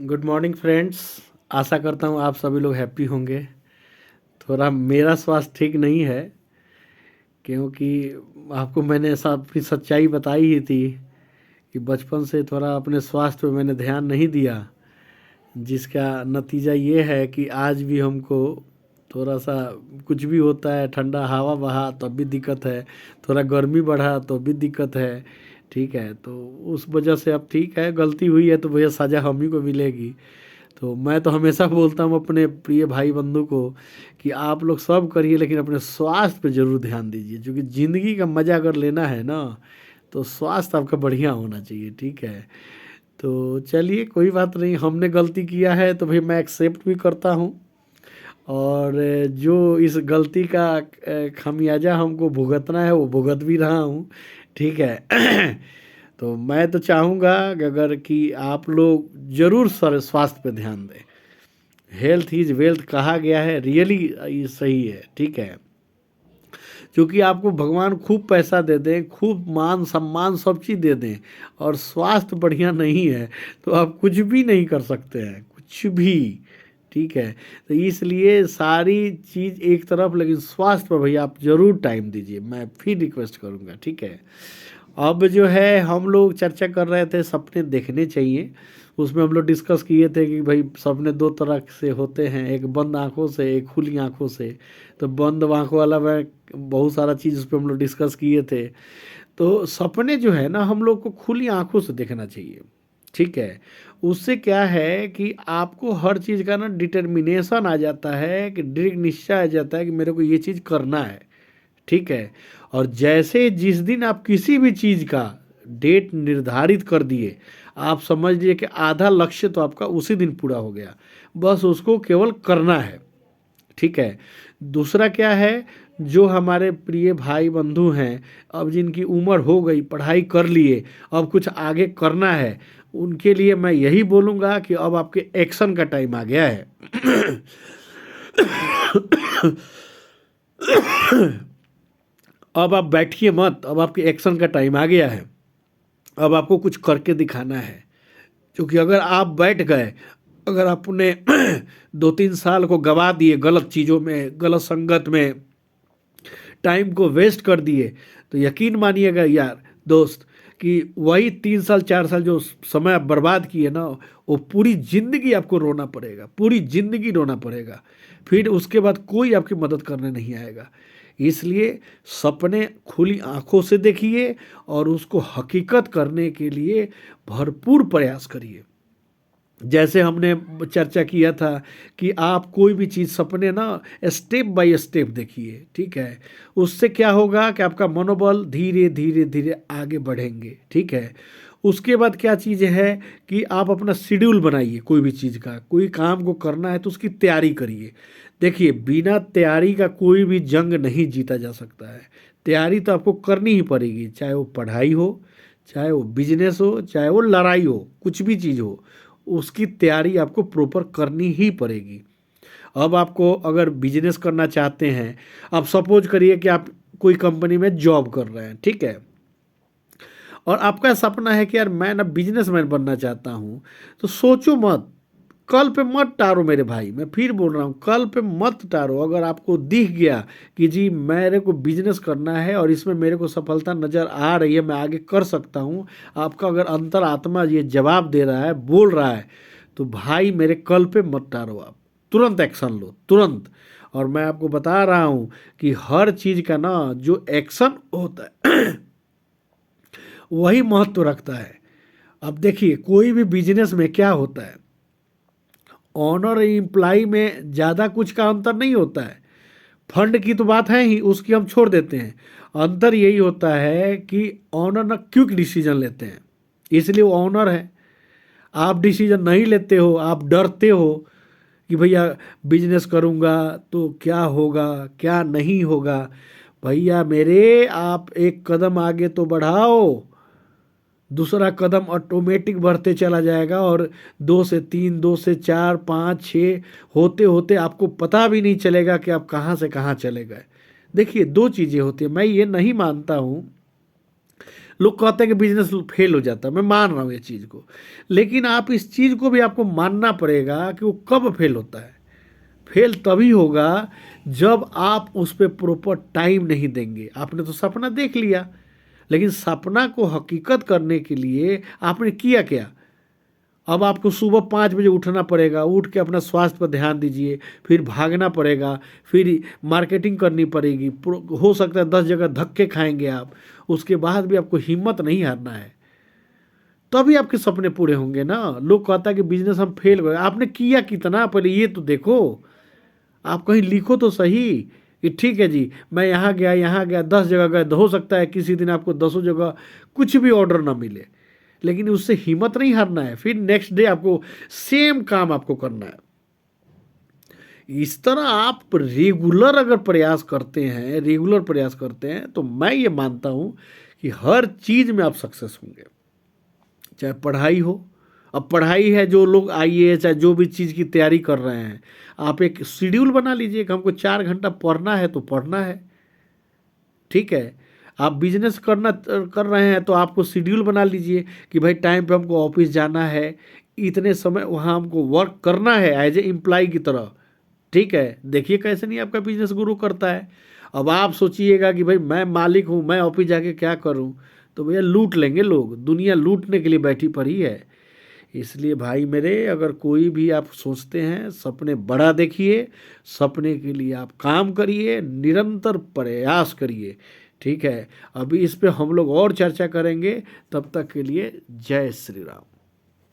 Good morning friends. आशा करता हूँ आप सभी लोग हैप्पी होंगे। थोड़ा मेरा स्वास्थ्य ठीक नहीं है, क्योंकि आपको मैंने ऐसा अपनी सच्चाई बताई ही थी कि बचपन से थोड़ा अपने स्वास्थ्य पे मैंने ध्यान नहीं दिया, जिसका नतीजा ये है कि आज भी हमको थोड़ा सा कुछ भी होता है, ठंडा हवा बहा तब भी दिक्कत है, थोड़ा गर्मी बढ़ा तो भी दिक्कत है। ठीक है, तो उस वजह से अब ठीक है, गलती हुई है तो भैया सज़ा हम ही को मिलेगी। तो मैं तो हमेशा बोलता हूँ अपने प्रिय भाई बंधु को कि आप लोग सब करिए, लेकिन अपने स्वास्थ्य पे ज़रूर ध्यान दीजिए, क्योंकि ज़िंदगी का मज़ा अगर लेना है ना, तो स्वास्थ्य आपका बढ़िया होना चाहिए। ठीक है, तो चलिए कोई बात नहीं, हमने गलती किया है तो भाई मैं एक्सेप्ट भी करता हूँ, और जो इस गलती का खामियाजा हमको भुगतना है वो भुगत भी रहा हूँ। ठीक है। तो मैं तो चाहूँगा कि अगर कि आप लोग ज़रूर सर स्वास्थ्य पे ध्यान दें। हेल्थ इज़ वेल्थ कहा गया है, रियली ये सही है। ठीक है, क्योंकि आपको भगवान खूब पैसा दे दें, खूब मान सम्मान सब चीज़ दे दें, और स्वास्थ्य बढ़िया नहीं है तो आप कुछ भी नहीं कर सकते हैं, कुछ भी। ठीक है, तो इसलिए सारी चीज़ एक तरफ, लेकिन स्वास्थ्य पर भैया आप ज़रूर टाइम दीजिए, मैं फिर रिक्वेस्ट करूँगा। ठीक है, अब जो है हम लोग चर्चा कर रहे थे सपने देखने चाहिए। उसमें हम लोग डिस्कस किए थे कि भाई सपने दो तरह से होते हैं, एक बंद आंखों से, एक खुली आंखों से। तो बंद आंखों वाला मैं बहुत सारा चीज़ उस पर हम लोग डिस्कस किए थे। तो सपने जो है ना, हम लोग को खुली आंखों से देखना चाहिए। ठीक है, उससे क्या है कि आपको हर चीज़ का ना डिटर्मिनेशन आ जाता है, कि दृढ़ निश्चय आ जाता है कि मेरे को ये चीज़ करना है। ठीक है, और जैसे जिस दिन आप किसी भी चीज़ का डेट निर्धारित कर दिए, आप समझ लीजिए कि आधा लक्ष्य तो आपका उसी दिन पूरा हो गया। बस उसको केवल करना है। ठीक है, दूसरा क्या है, जो हमारे प्रिय भाई बंधु हैं, अब जिनकी उम्र हो गई, पढ़ाई कर लिए, अब कुछ आगे करना है, उनके लिए मैं यही बोलूँगा कि अब आपके एक्शन का टाइम आ गया है। अब आप बैठिए मत, अब आपके एक्शन का टाइम आ गया है। अब आपको कुछ करके दिखाना है, क्योंकि अगर आप बैठ गए, अगर आपने 2-3 साल को गवा दिए गलत चीज़ों में, गलत संगत में, टाइम को वेस्ट कर दिए, तो यकीन मानिएगा यार दोस्त, कि वही 3 साल 4 साल जो समय आप बर्बाद किए ना, वो पूरी ज़िंदगी आपको रोना पड़ेगा, पूरी ज़िंदगी रोना पड़ेगा। फिर उसके बाद कोई आपकी मदद करने नहीं आएगा। इसलिए सपने खुली आंखों से देखिए, और उसको हकीकत करने के लिए भरपूर प्रयास करिए। जैसे हमने चर्चा किया था कि आप कोई भी चीज़ सपने ना स्टेप बाय स्टेप देखिए। ठीक है, उससे क्या होगा कि आपका मनोबल धीरे धीरे धीरे आगे बढ़ेंगे। ठीक है, उसके बाद क्या चीज़ है कि आप अपना शेड्यूल बनाइए, कोई भी चीज़ का, कोई काम को करना है तो उसकी तैयारी करिए। देखिए, बिना तैयारी का कोई भी जंग नहीं जीता जा सकता है। तैयारी तो आपको करनी ही पड़ेगी, चाहे वो पढ़ाई हो, चाहे वो बिजनेस हो, चाहे वो लड़ाई हो, कुछ भी चीज़ हो, उसकी तैयारी आपको प्रॉपर करनी ही पड़ेगी। अब आपको अगर बिजनेस करना चाहते हैं, आप सपोज करिए कि आप कोई कंपनी में जॉब कर रहे हैं। ठीक है, और आपका सपना है कि यार मैं ना बिजनेसमैन बनना चाहता हूँ, तो सोचो मत, कल पे मत टारो मेरे भाई, मैं फिर बोल रहा हूँ, कल पे मत टारो। अगर आपको दिख गया कि जी मेरे को बिजनेस करना है और इसमें मेरे को सफलता नज़र आ रही है, मैं आगे कर सकता हूँ, आपका अगर अंतरात्मा ये जवाब दे रहा है, बोल रहा है, तो भाई मेरे कल पे मत टारो, आप तुरंत एक्शन लो, तुरंत। और मैं आपको बता रहा हूँ कि हर चीज़ का ना जो एक्शन होता है वही महत्व रखता है। अब देखिए, कोई भी बिजनेस में क्या होता है, ऑनर एम्प्लाई में ज़्यादा कुछ का अंतर नहीं होता है। फंड की तो बात है ही, उसकी हम छोड़ देते हैं। अंतर यही होता है कि ऑनर ना क्विक डिसीजन लेते हैं, इसलिए वो ऑनर है। आप डिसीजन नहीं लेते हो, आप डरते हो कि भैया बिजनेस करूँगा तो क्या होगा, क्या नहीं होगा। भैया मेरे, आप एक कदम आगे तो बढ़ाओ, दूसरा कदम ऑटोमेटिक बढ़ते चला जाएगा, और 2 से 3, 2 से 4, 5, 6 होते होते आपको पता भी नहीं चलेगा कि आप कहाँ से कहाँ चले गए। देखिए, दो चीज़ें होती हैं, मैं ये नहीं मानता हूँ लोग कहते हैं कि बिजनेस फेल हो जाता है, मैं मान रहा हूँ ये चीज़ को, लेकिन आप इस चीज़ को भी आपको मानना पड़ेगा कि वो कब फेल होता है। फेल तभी होगा जब आप उस पर प्रॉपर टाइम नहीं देंगे। आपने तो सपना देख लिया, लेकिन सपना को हकीकत करने के लिए आपने किया क्या? अब आपको सुबह 5 बजे उठना पड़ेगा, उठ के अपना स्वास्थ्य पर ध्यान दीजिए, फिर भागना पड़ेगा, फिर मार्केटिंग करनी पड़ेगी, हो सकता है 10 जगह धक्के खाएंगे आप, उसके बाद भी आपको हिम्मत नहीं हारना है, तभी आपके सपने पूरे होंगे ना। लोग कहता है कि बिजनेस हम फेल हो गए, आपने किया कितना पहले ये तो देखो। आप कहीं लिखो तो सही कि ठीक है जी, मैं यहाँ गया 10 जगह गए, तो हो सकता है किसी दिन आपको 10 जगह कुछ भी ऑर्डर ना मिले, लेकिन उससे हिम्मत नहीं हारना है, फिर नेक्स्ट डे आपको सेम काम आपको करना है। इस तरह आप रेगुलर अगर प्रयास करते हैं, रेगुलर प्रयास करते हैं, तो मैं ये मानता हूं कि हर चीज़ में आप सक्सेस होंगे। चाहे पढ़ाई हो, अब पढ़ाई है, जो लोग आईएएस चाहे जो भी चीज़ की तैयारी कर रहे हैं, आप एक शेड्यूल बना लीजिए कि हमको 4 घंटा पढ़ना है तो पढ़ना है, ठीक है। आप बिजनेस कर रहे हैं तो आपको शेड्यूल बना लीजिए कि भाई टाइम पे हमको ऑफिस जाना है, इतने समय वहाँ हमको वर्क करना है एज ए एम्प्लॉय की तरह, ठीक है। देखिए कैसे नहीं आपका बिजनेस ग्रो करता है। अब आप सोचिएगा कि भाई मैं मालिक हूँ, मैं ऑफिस जाके क्या करूँ, तो भैया लूट लेंगे लोग, दुनिया लूटने के लिए बैठी पड़ी है। इसलिए भाई मेरे, अगर कोई भी आप सोचते हैं, सपने बड़ा देखिए, सपने के लिए आप काम करिए, निरंतर प्रयास करिए, ठीक है। अभी इस पे हम लोग और चर्चा करेंगे, तब तक के लिए जय श्री राम।